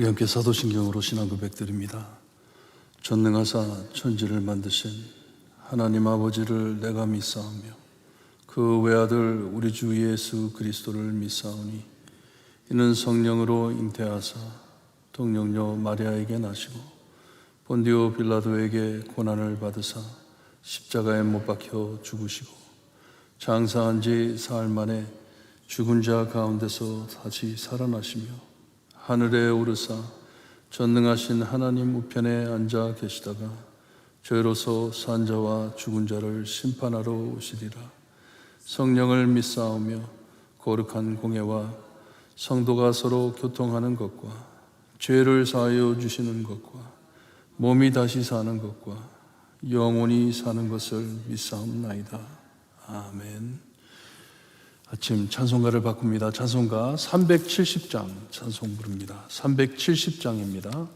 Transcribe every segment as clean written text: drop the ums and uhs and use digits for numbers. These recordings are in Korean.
우리 함께 사도신경으로 신앙 고백드립니다. 전능하사 천지를 만드신 하나님 아버지를 내가 믿사오며 그 외아들 우리 주 예수 그리스도를 믿사오니 이는 성령으로 잉태하사 동령녀 마리아에게 나시고 본디오 빌라도에게 고난을 받으사 십자가에 못 박혀 죽으시고 장사한 지 사흘 만에 죽은 자 가운데서 다시 살아나시며 하늘에 오르사 전능하신 하나님 우편에 앉아 계시다가 저희로서 산 자와 죽은 자를 심판하러 오시리라. 성령을 믿사오며 거룩한 공예와 성도가 서로 교통하는 것과 죄를 사하여 주시는 것과 몸이 다시 사는 것과 영원히 사는 것을 믿사옵나이다. 아멘. 아침 찬송가를 바꿉니다. 찬송가 370장 찬송 부릅니다. 370장입니다.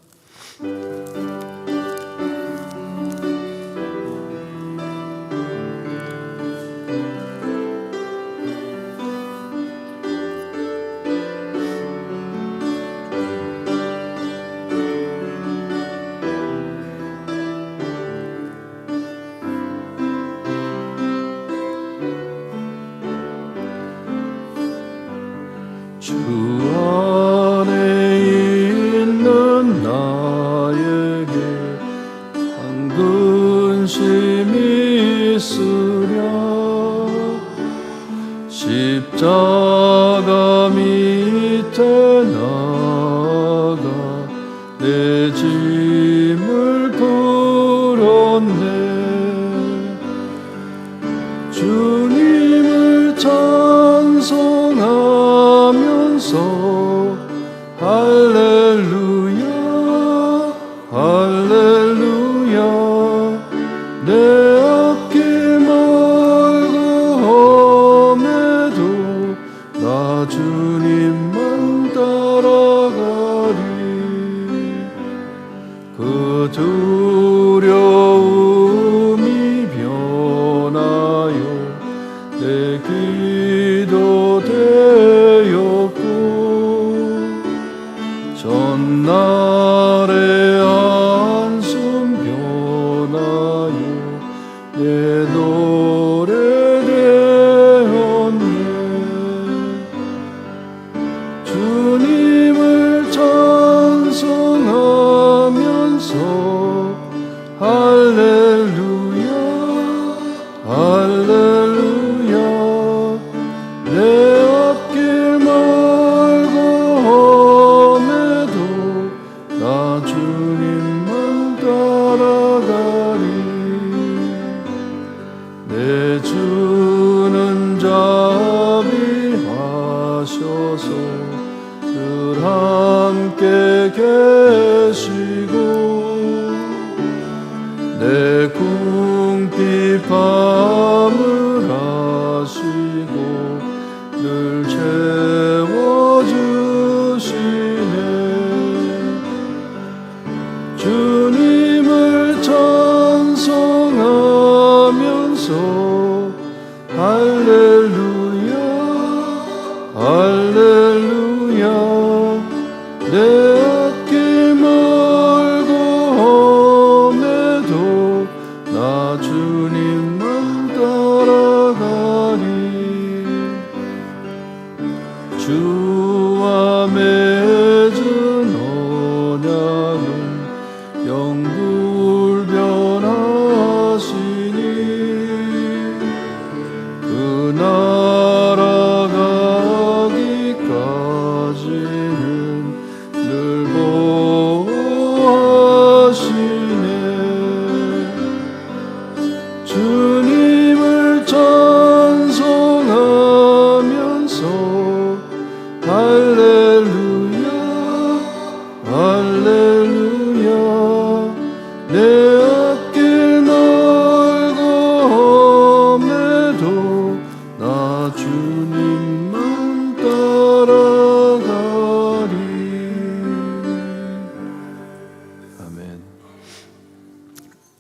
주 안에 있는 나에게 한 근심이 있으랴. 십자가 밑에 나가 내 짐을 풀었네. 주님을 찬송하면서 할렐루야 할렐루야 내 앞길 멀고 험해도 나 주님만 따라가리. 그 두려움이 변하여 내 기도 되었고 전날의 한숨 변하여 내 노래 되었네. 주님을 찬송하면서 할렐루야 할렐루야 내 앞길 멀고 험해도 나 주님만 따라가리. 내 주는 자비하셔서 늘 함께 계시고 내 궁핍함을 아시고 늘 채워주시네. 주님을 찬송하면서 할렐루야 할렐루야 내 앞길 멀고 험해도 나 주님만 따라가리. 주와 맺은 언약은 영불변하시니 그 나라 가기까지는 늘 보호하시네. 주님을 찬송하면서 할렐루야 할렐루야 내 앞길 멀고 험해도 나 주님만 따라가리. 아멘.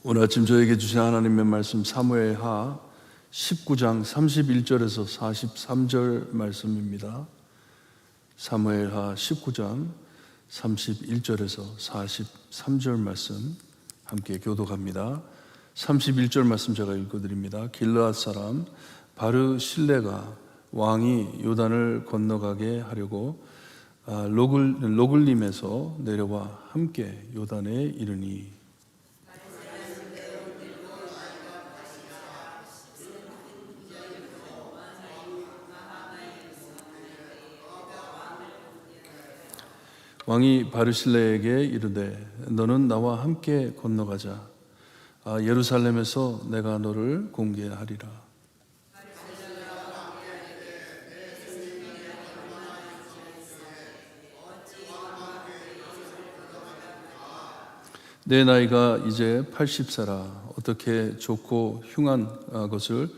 오늘 아침 저에게 주신 하나님의 말씀 사무엘하 19장 31절에서 43절 말씀입니다. 사무엘하 19장 31절에서 43절 말씀 함께 교독합니다. 31절 말씀 제가 읽어드립니다. 길르앗 사람 바르실레가 왕이 요단을 건너가게 하려고 로글림에서 내려와 함께 요단에 이르니 왕이 바르실레에게 이르되 너는 나와 함께 건너가자. 예루살렘에서 내가 너를 공개하리라. 내 나이가 이제 80세라 어떻게 좋고 흉한 것을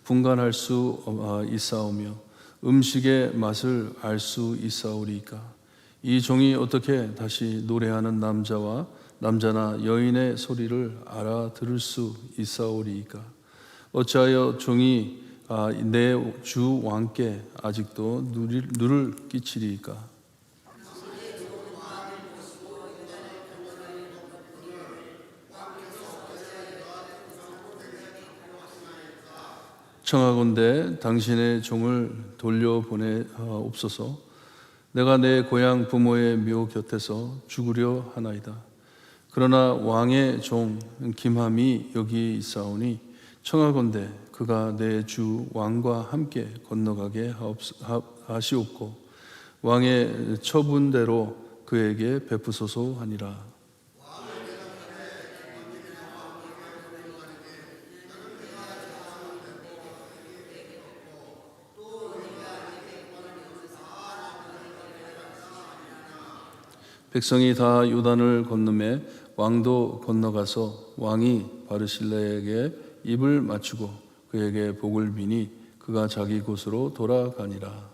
분간할 수 있사오며 음식의 맛을 알 수 있사오리이까. 이 종이 어떻게 다시 노래하는 남자나 여인의 소리를 알아들을 수 있사오리이까. 어찌하여 종이 내 주 왕께 아직도 누를 끼치리이까. 청하건대 당신의 종을 돌려보내옵소서. 내가 내 고향 부모의 묘 곁에서 죽으려 하나이다. 그러나 왕의 종 김함이 여기 있사오니 청하건대 그가 내 주 왕과 함께 건너가게 하시옵고 왕의 처분대로 그에게 베푸소서 하니라. 백성이 다 요단을 건너매 왕도 건너가서 왕이 바르실레에게 입을 맞추고 그에게 복을 비니 그가 자기 곳으로 돌아가니라.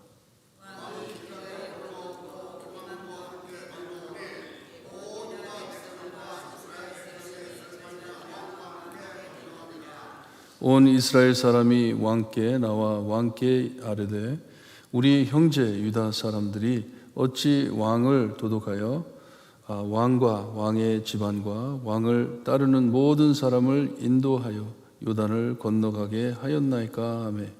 온 이스라엘 사람이 왕께 나와 왕께 아뢰되 우리 형제 유다 사람들이 어찌 왕을 도독하여 왕과 왕의 집안과 왕을 따르는 모든 사람을 인도하여 요단을 건너가게 하였나이까 하매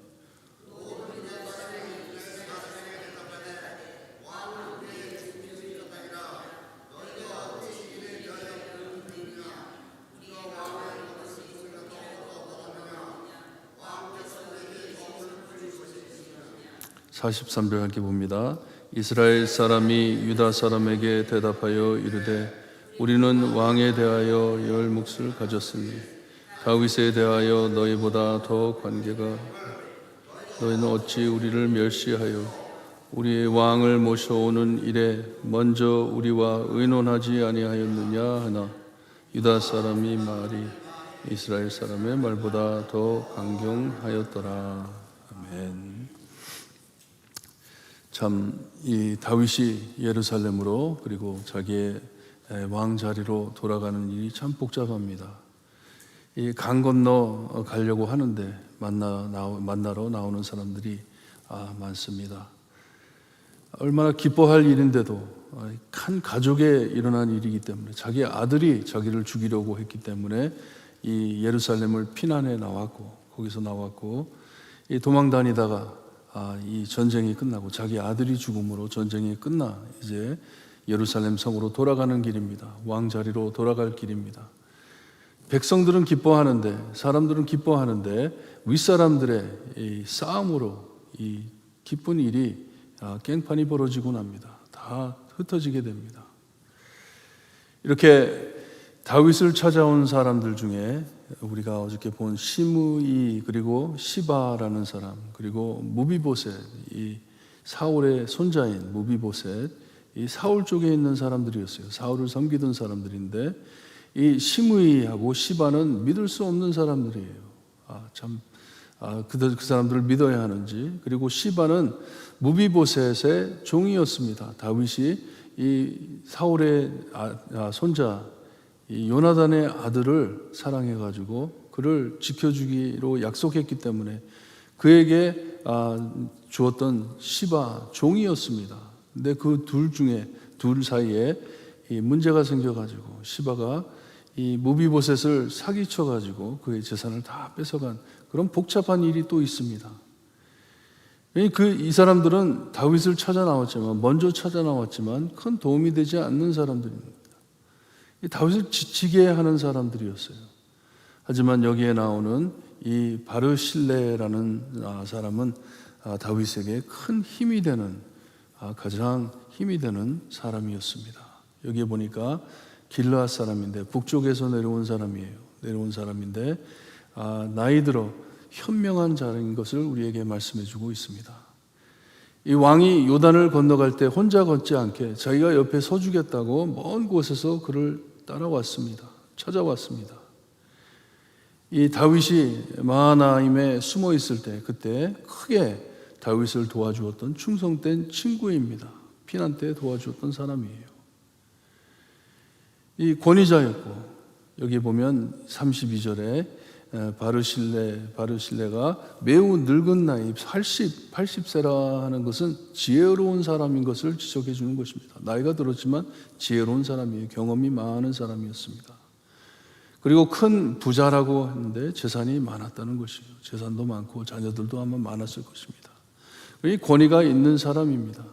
(43절) 함께 봅니다. 이스라엘 사람이 유다 사람에게 대답하여 이르되 우리는 왕에 대하여 열 몫을 가졌으니 다윗에 대하여 너희보다 더 관계가 너희는 어찌 우리를 멸시하여 우리의 왕을 모셔오는 일에 먼저 우리와 의논하지 아니하였느냐 하나 유다 사람이 말이 이스라엘 사람의 말보다 더 강경하였더라. 아멘. 참 이 다윗이 예루살렘으로 그리고 자기의 왕 자리로 돌아가는 일이 참 복잡합니다. 이 강 건너 가려고 하는데 만나러 나오는 사람들이 많습니다. 얼마나 기뻐할 일인데도 한 가족에 일어난 일이기 때문에 자기 아들이 자기를 죽이려고 했기 때문에 이 예루살렘을 피난해 나왔고 거기서 나왔고 이 도망 다니다가 이 전쟁이 끝나고 자기 아들이 죽음으로 전쟁이 끝나 이제 예루살렘 성으로 돌아가는 길입니다. 왕 자리로 돌아갈 길입니다. 백성들은 기뻐하는데 사람들은 기뻐하는데 윗사람들의 이 싸움으로 이 기쁜 일이 깽판이 벌어지곤 합니다. 다 흩어지게 됩니다. 이렇게 다윗을 찾아온 사람들 중에 우리가 어저께 본 시므이 그리고 시바라는 사람 그리고 무비보셋 이 사울의 손자인 무비보셋 이 사울 쪽에 있는 사람들이었어요. 사울을 섬기던 사람들인데 이 시므이하고 시바는 믿을 수 없는 사람들이에요. 그 사람들을 믿어야 하는지. 그리고 시바는 무비보셋의 종이었습니다. 다윗이 이 사울의 손자 이 요나단의 아들을 사랑해가지고 그를 지켜주기로 약속했기 때문에 그에게 주었던 시바 종이었습니다. 근데 그 둘 중에 둘 사이에 이 문제가 생겨가지고 시바가 이 무비보셋을 사기쳐가지고 그의 재산을 다 뺏어간 그런 복잡한 일이 또 있습니다. 이 사람들은 다윗을 먼저 찾아 나왔지만 큰 도움이 되지 않는 사람들입니다. 다윗을 지치게 하는 사람들이었어요. 하지만 여기에 나오는 이 바르실레라는 사람은 다윗에게 큰 힘이 되는 가장 힘이 되는 사람이었습니다. 여기에 보니까 길르앗 사람인데 북쪽에서 내려온 사람인데 나이 들어 현명한 자인 것을 우리에게 말씀해주고 있습니다. 이 왕이 요단을 건너갈 때 혼자 걷지 않게 자기가 옆에 서주겠다고 먼 곳에서 그를 따라왔습니다. 찾아왔습니다. 이 다윗이 마하나임에 숨어 있을 때 그때 크게 다윗을 도와주었던 충성된 친구입니다. 피난 때 도와주었던 사람이에요. 이 권위자였고 여기 보면 32절에 바르실레가 매우 늙은 나이 80세라 하는 것은 지혜로운 사람인 것을 지적해 주는 것입니다. 나이가 들었지만 지혜로운 사람이에요. 경험이 많은 사람이었습니다. 그리고 큰 부자라고 했는데 재산이 많았다는 것이에요. 재산도 많고 자녀들도 아마 많았을 것입니다. 이 권위가 있는 사람입니다.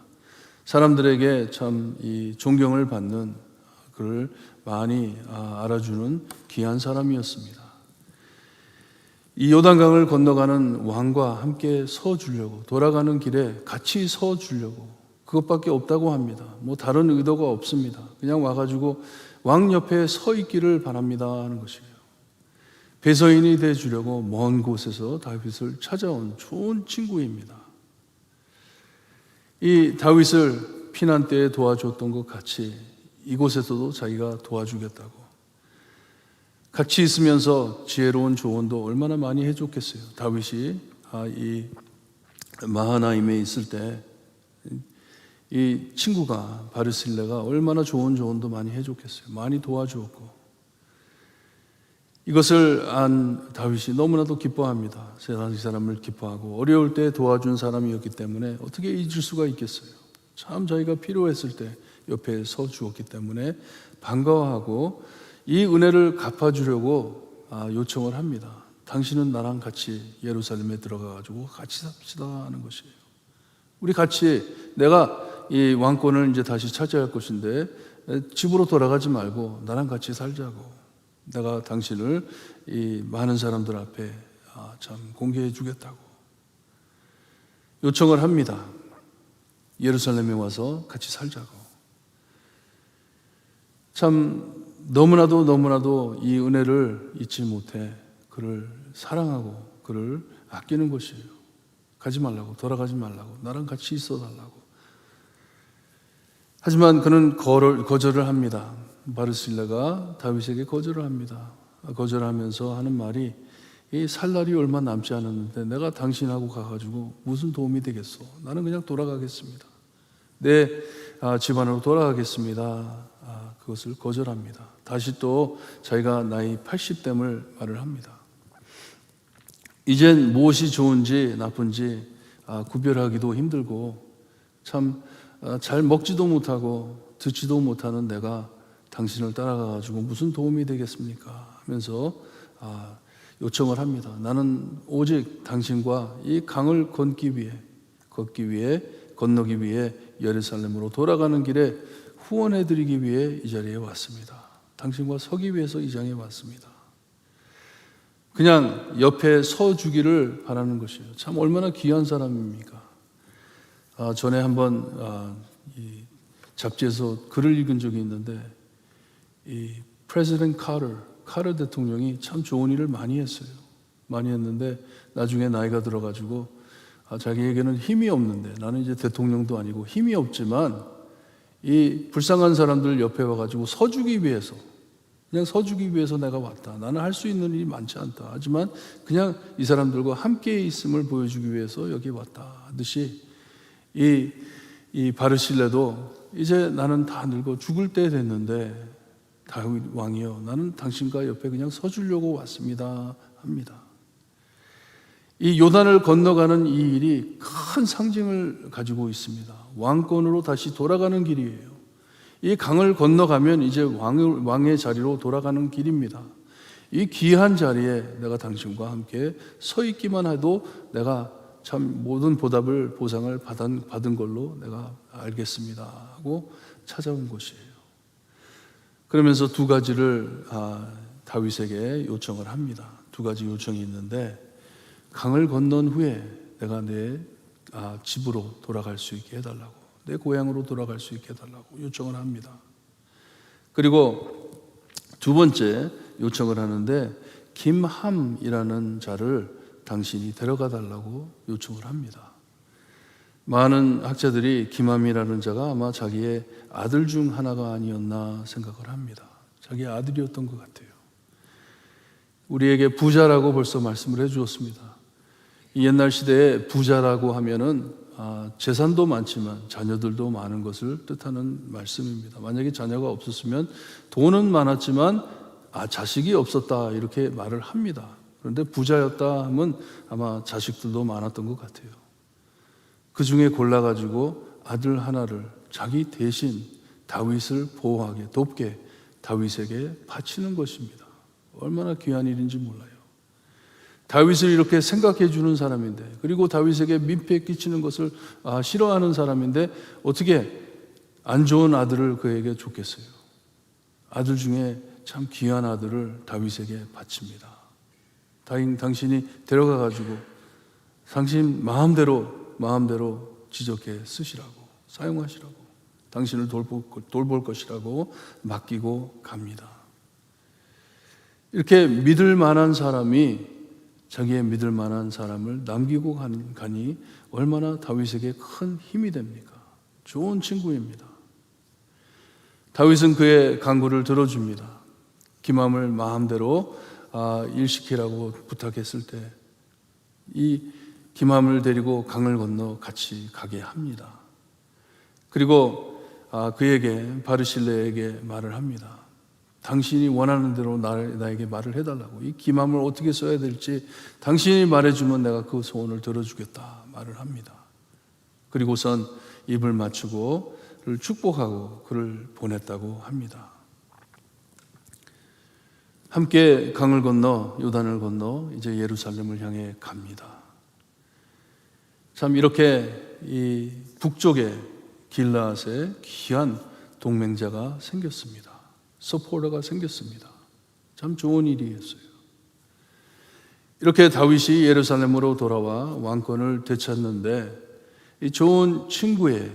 사람들에게 참 이 존경을 받는 그를 많이 알아주는 귀한 사람이었습니다. 이 요단강을 건너가는 왕과 함께 서주려고 돌아가는 길에 같이 서주려고 그것밖에 없다고 합니다. 뭐 다른 의도가 없습니다. 그냥 와가지고 왕 옆에 서 있기를 바랍니다 하는 것이에요. 배서인이 돼주려고 먼 곳에서 다윗을 찾아온 좋은 친구입니다. 이 다윗을 피난 때에 도와줬던 것 같이 이곳에서도 자기가 도와주겠다고 같이 있으면서 지혜로운 조언도 얼마나 많이 해줬겠어요. 다윗이 이 마하나임에 있을 때 이 친구가 바르실레가 얼마나 좋은 조언도 많이 해줬겠어요. 많이 도와주었고 이것을 안 다윗이 너무나도 기뻐합니다. 이 사람을 기뻐하고 어려울 때 도와준 사람이었기 때문에 어떻게 잊을 수가 있겠어요. 참 자기가 필요했을 때 옆에 서 주었기 때문에 반가워하고 이 은혜를 갚아주려고 요청을 합니다. 당신은 나랑 같이 예루살렘에 들어가가지고 같이 삽시다 하는 것이에요. 우리 같이 내가 이 왕권을 이제 다시 차지할 것인데 집으로 돌아가지 말고 나랑 같이 살자고. 내가 당신을 이 많은 사람들 앞에 참 공개해 주겠다고 요청을 합니다. 예루살렘에 와서 같이 살자고. 참 너무나도 이 은혜를 잊지 못해 그를 사랑하고 그를 아끼는 것이에요. 가지 말라고, 돌아가지 말라고, 나랑 같이 있어 달라고. 하지만 그는 거절을 합니다. 바르실레가 다윗에게 거절을 합니다. 거절하면서 하는 말이 이 살 날이 얼마 남지 않았는데 내가 당신하고 가가지고 무슨 도움이 되겠소? 나는 그냥 돌아가겠습니다. 내 집안으로 돌아가겠습니다. 그것을 거절합니다. 다시 또 자기가 나이 80됨을 말을 합니다. 이젠 무엇이 좋은지 나쁜지 구별하기도 힘들고 참 잘 먹지도 못하고 듣지도 못하는 내가 당신을 따라가가지고 무슨 도움이 되겠습니까? 하면서 요청을 합니다. 나는 오직 당신과 이 강을 건너기 위해 예루살렘으로 돌아가는 길에 후원해드리기 위해 이 자리에 왔습니다. 당신과 서기 위해서 이 장에 왔습니다. 그냥 옆에 서주기를 바라는 것이에요. 참 얼마나 귀한 사람입니까? 전에 한번 이 잡지에서 글을 읽은 적이 있는데 이 프레지던트 카터 대통령이 참 좋은 일을 많이 했어요. 많이 했는데 나중에 나이가 들어가지고 자기에게는 힘이 없는데 나는 이제 대통령도 아니고 힘이 없지만 이 불쌍한 사람들 옆에 와가지고 서주기 위해서 그냥 서주기 위해서 내가 왔다. 나는 할 수 있는 일이 많지 않다. 하지만 그냥 이 사람들과 함께 있음을 보여주기 위해서 여기 왔다 하듯이 이 바르실레도 이제 나는 다 늙어 죽을 때 됐는데 다윗 왕이여 나는 당신과 옆에 그냥 서주려고 왔습니다 합니다. 이 요단을 건너가는 이 일이 큰 상징을 가지고 있습니다. 왕권으로 다시 돌아가는 길이에요. 이 강을 건너가면 이제 왕의 자리로 돌아가는 길입니다. 이 귀한 자리에 내가 당신과 함께 서 있기만 해도 내가 참 모든 보상을 받은 걸로 내가 알겠습니다 하고 찾아온 것이에요. 그러면서 두 가지를 다윗에게 요청을 합니다. 두 가지 요청이 있는데, 강을 건넌 후에 내가 내 집으로 돌아갈 수 있게 해달라고, 내 고향으로 돌아갈 수 있게 해달라고 요청을 합니다. 그리고 두 번째 요청을 하는데, 김함이라는 자를 당신이 데려가 달라고 요청을 합니다. 많은 학자들이 김함이라는 자가 아마 자기의 아들 중 하나가 아니었나 생각을 합니다. 자기의 아들이었던 것 같아요. 우리에게 부자라고 벌써 말씀을 해주었습니다. 이 옛날 시대에 부자라고 하면은 재산도 많지만 자녀들도 많은 것을 뜻하는 말씀입니다. 만약에 자녀가 없었으면 돈은 많았지만 자식이 없었다 이렇게 말을 합니다. 그런데 부자였다 하면 아마 자식들도 많았던 것 같아요. 그 중에 골라가지고 아들 하나를 자기 대신 다윗을 보호하게, 돕게 다윗에게 바치는 것입니다. 얼마나 귀한 일인지 몰라요. 다윗을 이렇게 생각해 주는 사람인데, 그리고 다윗에게 민폐 끼치는 것을 싫어하는 사람인데 어떻게 안 좋은 아들을 그에게 줬겠어요? 아들 중에 참 귀한 아들을 다윗에게 바칩니다. 당신이 데려가 가지고 당신 마음대로 지적해 쓰시라고, 사용하시라고, 당신을 돌볼 것이라고 맡기고 갑니다. 이렇게 믿을 만한 사람이 자기의 믿을 만한 사람을 남기고 가니 얼마나 다윗에게 큰 힘이 됩니까? 좋은 친구입니다. 다윗은 그의 간구를 들어줍니다. 김함을 마음대로 일시키라고 부탁했을 때 이 김함을 데리고 강을 건너 같이 가게 합니다. 그리고 그에게, 바르실레에게 말을 합니다. 당신이 원하는 대로 나에게 말을 해달라고, 이 김함을 어떻게 써야 될지 당신이 말해주면 내가 그 소원을 들어주겠다 말을 합니다. 그리고선 입을 맞추고 그를 축복하고 그를 보냈다고 합니다. 함께 강을 건너, 요단을 건너 이제 예루살렘을 향해 갑니다. 참 이렇게 이 북쪽에 길라앗에 귀한 동맹자가 생겼습니다. 서포터가 생겼습니다. 참 좋은 일이었어요. 이렇게 다윗이 예루살렘으로 돌아와 왕권을 되찾는데 이 좋은 친구의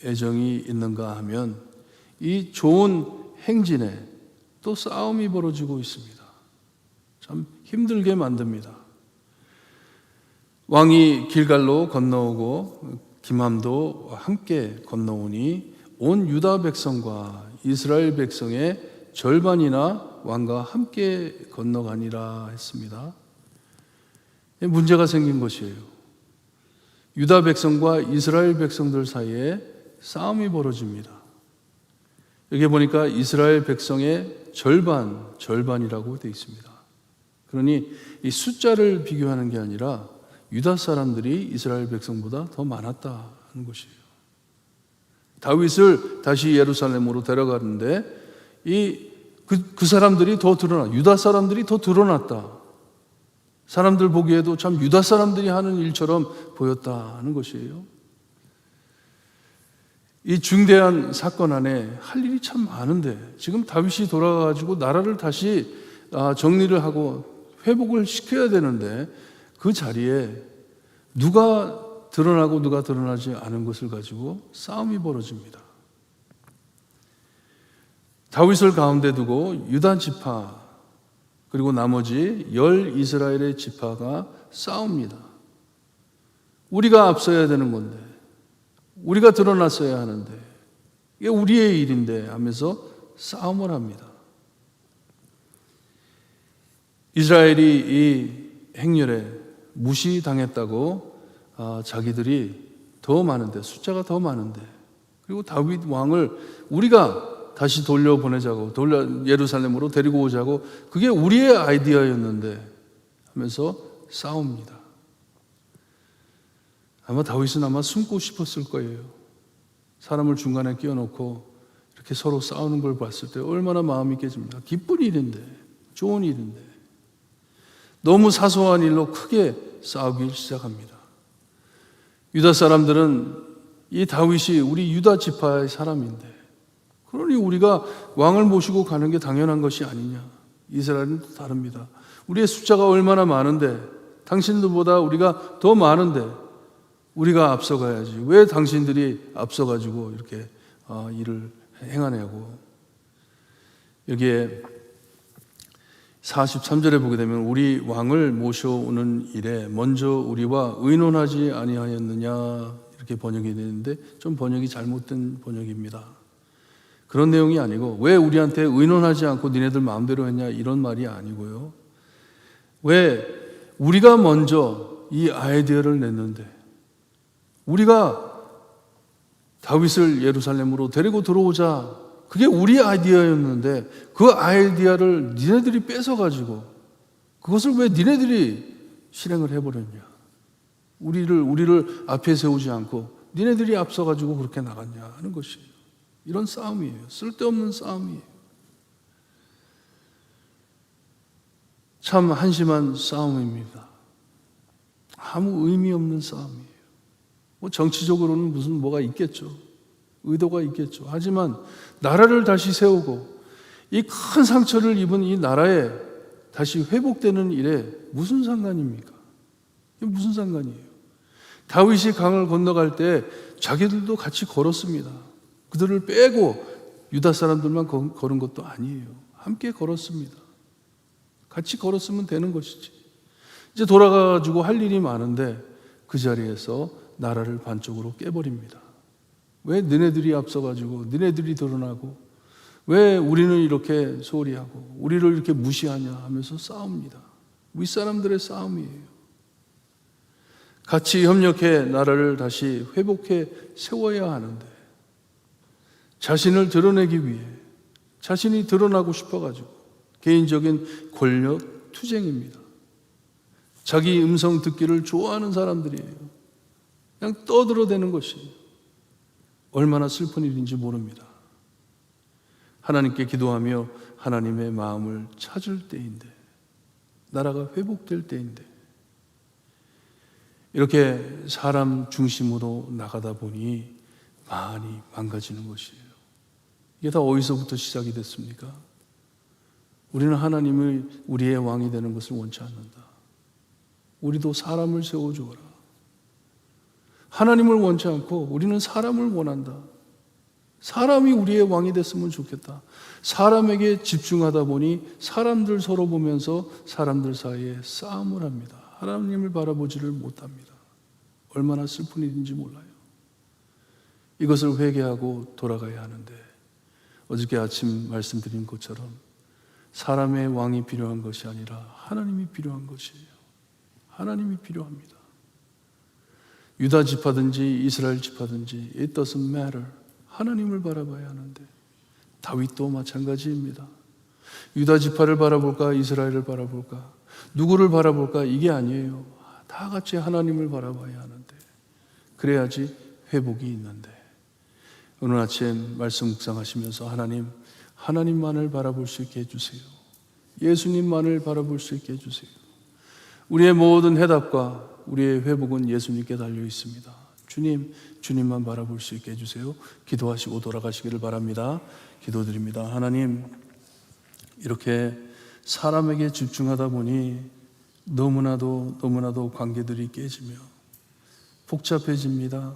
애정이 있는가 하면 이 좋은 행진에 또 싸움이 벌어지고 있습니다. 참 힘들게 만듭니다. 왕이 길갈로 건너오고 김함도 함께 건너오니 온 유다 백성과 이스라엘 백성의 절반이나 왕과 함께 건너가니라 했습니다. 문제가 생긴 것이에요. 유다 백성과 이스라엘 백성들 사이에 싸움이 벌어집니다. 여기 보니까 이스라엘 백성의 절반이라고 되어 있습니다. 그러니 이 숫자를 비교하는 게 아니라 유다 사람들이 이스라엘 백성보다 더 많았다는 것이에요. 다윗을 다시 예루살렘으로 데려가는데 그 사람들이 더 드러나, 유다 사람들이 더 드러났다. 사람들 보기에도 참 유다 사람들이 하는 일처럼 보였다는 것이에요. 이 중대한 사건 안에 할 일이 참 많은데 지금 다윗이 돌아가가지고 나라를 다시 정리를 하고 회복을 시켜야 되는데 그 자리에 누가 드러나고 누가 드러나지 않은 것을 가지고 싸움이 벌어집니다. 다윗을 가운데 두고 유다 지파 그리고 나머지 이스라엘의 지파가 싸웁니다. 우리가 앞서야 되는 건데, 우리가 드러났어야 하는데, 이게 우리의 일인데 하면서 싸움을 합니다. 이스라엘이 이 행렬에 무시당했다고 자기들이 더 많은데, 숫자가 더 많은데, 그리고 다윗 왕을 우리가 다시 돌려보내자고, 예루살렘으로 데리고 오자고, 그게 우리의 아이디어였는데 하면서 싸웁니다. 아마 다윗은 숨고 싶었을 거예요. 사람을 중간에 끼워놓고 이렇게 서로 싸우는 걸 봤을 때 얼마나 마음이 깨집니까? 기쁜 일인데, 좋은 일인데 너무 사소한 일로 크게 싸우기 시작합니다. 유다 사람들은 이 다윗이 우리 유다 지파의 사람인데, 그러니 우리가 왕을 모시고 가는 게 당연한 것이 아니냐. 이스라엘은 또 다릅니다. 우리의 숫자가 얼마나 많은데, 당신들보다 우리가 더 많은데 우리가 앞서가야지. 왜 당신들이 앞서가지고 이렇게 일을 행하냐고. 여기에 43절에 보게 되면 우리 왕을 모셔오는 일에 먼저 우리와 의논하지 아니하였느냐, 이렇게 번역이 되는데 좀 번역이 잘못된 번역입니다. 그런 내용이 아니고, 왜 우리한테 의논하지 않고 니네들 마음대로 했냐, 이런 말이 아니고요. 왜 우리가 먼저 이 아이디어를 냈는데, 우리가 다윗을 예루살렘으로 데리고 들어오자, 그게 우리 아이디어였는데 그 아이디어를 니네들이 뺏어가지고 그것을 왜 니네들이 실행을 해버렸냐. 우리를 앞에 세우지 않고 니네들이 앞서가지고 그렇게 나갔냐 하는 것이에요. 이런 싸움이에요. 쓸데없는 싸움이에요. 참 한심한 싸움입니다. 아무 의미 없는 싸움이에요. 뭐 정치적으로는 무슨 뭐가 있겠죠. 의도가 있겠죠. 하지만 나라를 다시 세우고 이 큰 상처를 입은 이 나라에 다시 회복되는 일에 무슨 상관입니까? 이게 무슨 상관이에요? 다윗이 강을 건너갈 때 자기들도 같이 걸었습니다. 그들을 빼고 유다 사람들만 걸은 것도 아니에요. 함께 걸었습니다. 같이 걸었으면 되는 것이지. 이제 돌아가가지고 할 일이 많은데 그 자리에서 나라를 반쪽으로 깨버립니다. 왜 너네들이 앞서가지고 너네들이 드러나고 왜 우리는 이렇게 소홀히 하고 우리를 이렇게 무시하냐 하면서 싸웁니다. 윗사람들의 싸움이에요. 같이 협력해 나라를 다시 회복해 세워야 하는데 자신을 드러내기 위해, 자신이 드러나고 싶어가지고 개인적인 권력 투쟁입니다. 자기 음성 듣기를 좋아하는 사람들이에요. 그냥 떠들어대는 것이 얼마나 슬픈 일인지 모릅니다. 하나님께 기도하며 하나님의 마음을 찾을 때인데, 나라가 회복될 때인데 이렇게 사람 중심으로 나가다 보니 많이 망가지는 것이에요. 이게 다 어디서부터 시작이 됐습니까? 우리는 하나님을 우리의 왕이 되는 것을 원치 않는다. 우리도 사람을 세워주어라. 하나님을 원치 않고 우리는 사람을 원한다. 사람이 우리의 왕이 됐으면 좋겠다. 사람에게 집중하다 보니 사람들 서로 보면서 사람들 사이에 싸움을 합니다. 하나님을 바라보지를 못합니다. 얼마나 슬픈 일인지 몰라요. 이것을 회개하고 돌아가야 하는데, 어저께 아침 말씀드린 것처럼 사람의 왕이 필요한 것이 아니라 하나님이 필요한 것이에요. 하나님이 필요합니다. 유다 지파든지 이스라엘 지파든지 it doesn't matter. 하나님을 바라봐야 하는데 다윗도 마찬가지입니다. 유다 지파를 바라볼까, 이스라엘을 바라볼까, 누구를 바라볼까, 이게 아니에요. 다 같이 하나님을 바라봐야 하는데 그래야지 회복이 있는데, 오늘 아침 말씀 묵상하시면서 하나님만을 바라볼 수 있게 해주세요. 예수님만을 바라볼 수 있게 해주세요. 우리의 모든 해답과 우리의 회복은 예수님께 달려 있습니다. 주님만 바라볼 수 있게 해주세요. 기도하시고 돌아가시기를 바랍니다. 기도드립니다. 하나님, 이렇게 사람에게 집중하다 보니 너무나도 관계들이 깨지며 복잡해집니다.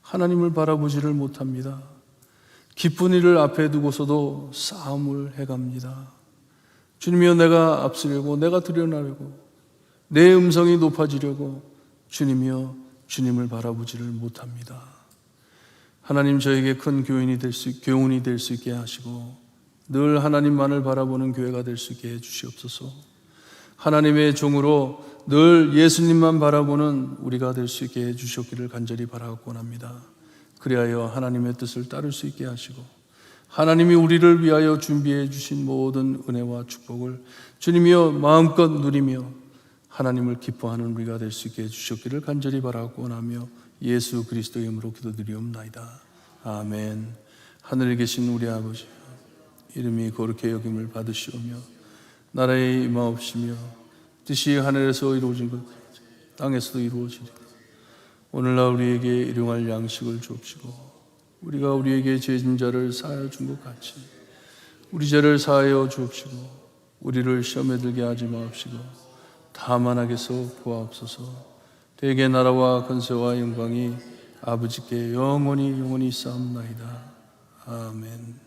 하나님을 바라보지를 못합니다. 기쁜 일을 앞에 두고서도 싸움을 해갑니다. 주님이여, 내가 앞서려고, 내가 드러나려고, 내 음성이 높아지려고 주님이여 주님을 바라보지를 못합니다. 하나님, 저에게 큰 교훈이 될 수 있게 하시고 늘 하나님만을 바라보는 교회가 될 수 있게 해주시옵소서. 하나님의 종으로 늘 예수님만 바라보는 우리가 될 수 있게 해주셨기를 간절히 바라고 원합니다. 그리하여 하나님의 뜻을 따를 수 있게 하시고 하나님이 우리를 위하여 준비해 주신 모든 은혜와 축복을 주님이여 마음껏 누리며 하나님을 기뻐하는 우리가 될 수 있게 해주셨기를 간절히 바라고 원하며 예수 그리스도의 이름으로 기도드리옵나이다. 아멘. 하늘에 계신 우리 아버지, 이름이 거룩히 여김을 받으시오며 나라에 임하옵시며 뜻이 하늘에서 이루어진 것 땅에서도 이루어지리라. 오늘날 우리에게 일용할 양식을 주옵시고 우리가 우리에게 죄진 자를 사하여 준 것 같이 우리 죄를 사하여 주옵시고 우리를 시험에 들게 하지 마옵시고 다만 악에서 구하옵소서. 대개 나라와 권세와 영광이 아버지께 영원히 영원히 쌓옵나이다. 아멘.